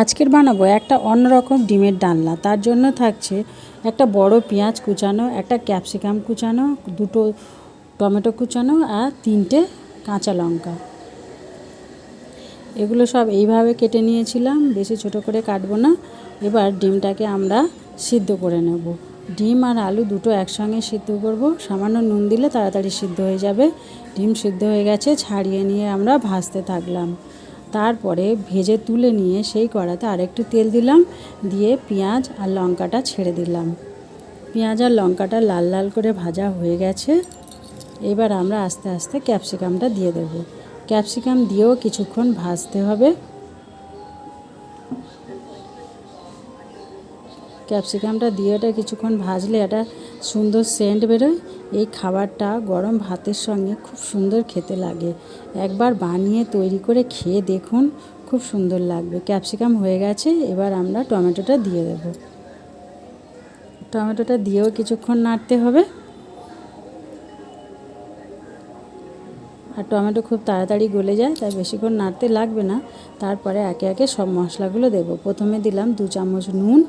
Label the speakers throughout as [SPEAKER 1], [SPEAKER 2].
[SPEAKER 1] আজকের বানাবো একটা অন্যরকম ডিমের ডালনা। তার জন্য থাকছে একটা বড় পেঁয়াজ কুচানো, একটা ক্যাপসিকাম কুচানো, দুটো টমেটো কুচানো আর 3টে কাঁচা লঙ্কা। এগুলো সব এইভাবে কেটে নিয়েছিলাম, বেশি ছোট করে কাটবো না। এবার ডিমটাকে আমরা সিদ্ধ করে নেব। ডিম আর আলু দুটো একসঙ্গে সিদ্ধ করব। সামান্য নুন দিলে তাড়াতাড়ি সিদ্ধ হয়ে যাবে। ডিম সিদ্ধ হয়ে গেছে, ছাড়িয়ে নিয়ে আমরা ভাজতে থাকলাম। তারপরে ভেজে তুলে নিয়ে সেই কড়াতে আরেকটু তেল দিলাম, দিয়ে পেঁয়াজ আর লঙ্কাটা ছেড়ে দিলাম। পেঁয়াজ আর লঙ্কাটা লাল লাল করে ভাজা হয়ে গেছে। এবার আমরা আস্তে আস্তে ক্যাপসিকামটা দিয়ে দেব। ক্যাপসিকাম দিয়েও কিছুক্ষণ ভাজতে হবে। ক্যাপসিকামটা দিয়ে এটা কিছুক্ষণ ভাজলে একটা সুন্দর সেন্ট বেরোয়। এই খাবারটা গরম ভাতের সঙ্গে খুব সুন্দর খেতে লাগে। একবার বানিয়ে তৈরি করে খেয়ে দেখুন, খুব সুন্দর লাগবে। ক্যাপসিকাম হয়ে গেছে, এবার আমরা টমেটোটা দিয়ে দেব। টমেটোটা দিয়েও কিছুক্ষণ নাড়তে হবে। আর টমেটো খুব তাড়াতাড়ি গলে যায়, তাই বেশিক্ষণ নাড়তে লাগবে না। তারপরে একে একে সব মশলাগুলো দেব। প্রথমে দিলাম 2 চামচ নুন।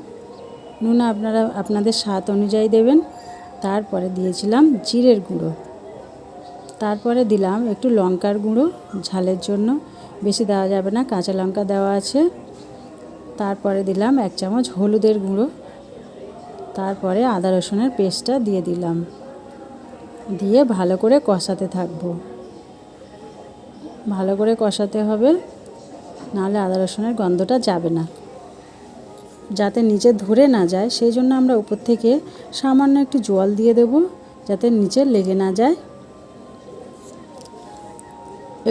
[SPEAKER 1] নুন আপনারা আপনাদের স্বাদ অনুযায়ী দেবেন। তারপরে দিয়েছিলাম জিরের গুঁড়ো। তারপরে দিলাম একটু লঙ্কার গুঁড়ো, ঝালের জন্য। বেশি দেওয়া যাবে না, কাঁচা লঙ্কা দেওয়া আছে। তারপরে দিলাম 1 চামচ হলুদের গুঁড়ো। তারপরে আদা রসুনের পেস্টটা দিয়ে দিলাম, দিয়ে ভালো করে কষাতে থাকবো। ভালো করে কষাতে হবে, নাহলে আদা রসুনের গন্ধটা যাবে না। যাতে নিচে ধরে না যায় সেই জন্য আমরা উপর থেকে সামান্য একটু জল দিয়ে দেব, যাতে নিচে লেগে না যায়।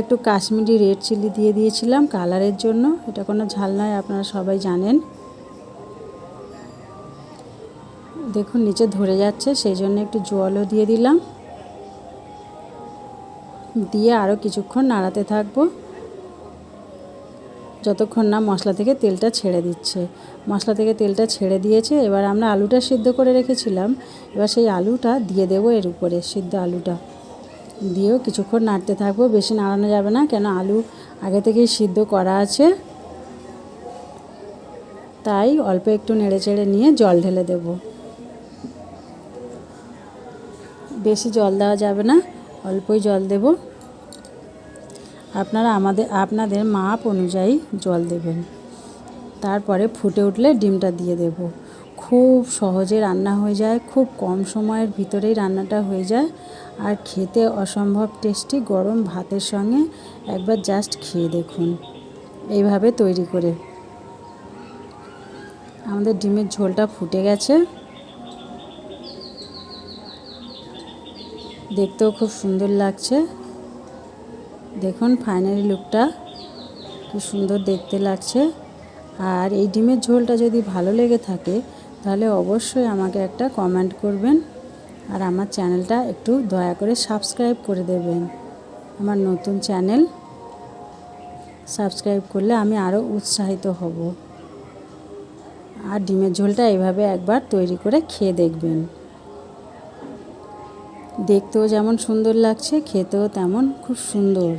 [SPEAKER 1] একটু কাশ্মীরি রেড চিলি দিয়ে দিয়েছিলাম কালারের জন্য। এটা কোনো ঝাল নয়, আপনারা সবাই জানেন। দেখুন নিচে ধরে যাচ্ছে, সেই জন্য একটু জলও দিয়ে দিলাম। দিয়ে আরও কিছুক্ষণ নাড়াতে থাকবো, যতক্ষণ না মশলা থেকে তেলটা ছেড়ে দিচ্ছে। মশলা থেকে তেলটা ছেড়ে দিয়েছে। এবার আমরা আলুটা সিদ্ধ করে রেখেছিলাম, এবার সেই আলুটা দিয়ে দেবো এর উপরে। সিদ্ধ আলুটা দিয়েও কিছুক্ষণ নাড়তে থাকবো। বেশি নাড়ানো যাবে না, কেন আলু আগে থেকেই সিদ্ধ করা আছে। তাই অল্প একটু নেড়ে চেড়ে নিয়ে জল ঢেলে দেব। বেশি জল দেওয়া যাবে না, অল্পই জল দেব। আপনারা আপনাদের মাপ অনুযায়ী জল দেবেন। তারপরে ফুটে উঠলে ডিমটা দিয়ে দেব। খুব সহজে রান্না হয়ে যায়, খুব কম সময়ের ভিতরেই রান্নাটা হয়ে যায়। আর খেতে অসম্ভব টেস্টি। গরম ভাতের সঙ্গে একবার জাস্ট খেয়ে দেখুন এইভাবে তৈরি করে। আমাদের ডিমের ঝোলটা ফুটে গেছে, দেখতেও খুব সুন্দর লাগছে। দেখুন ফাইনালি লুকটা কি সুন্দর দেখতে লাগছে। আর এই ডিমের ঝোলটা যদি ভালো লেগে থাকে তাহলে অবশ্যই আমাকে একটা কমেন্ট করবেন। আর আমার চ্যানেলটা একটু দয়া করে সাবস্ক্রাইব করে দেবেন। আমার নতুন চ্যানেল, সাবস্ক্রাইব করলে আমি আরও উৎসাহিত হব। আর ডিমের ঝোলটা এইভাবে একবার তৈরি করে খেয়ে দেখবেন। দেখতেও যেমন সুন্দর লাগছে, খেতেও তেমন খুব সুন্দর।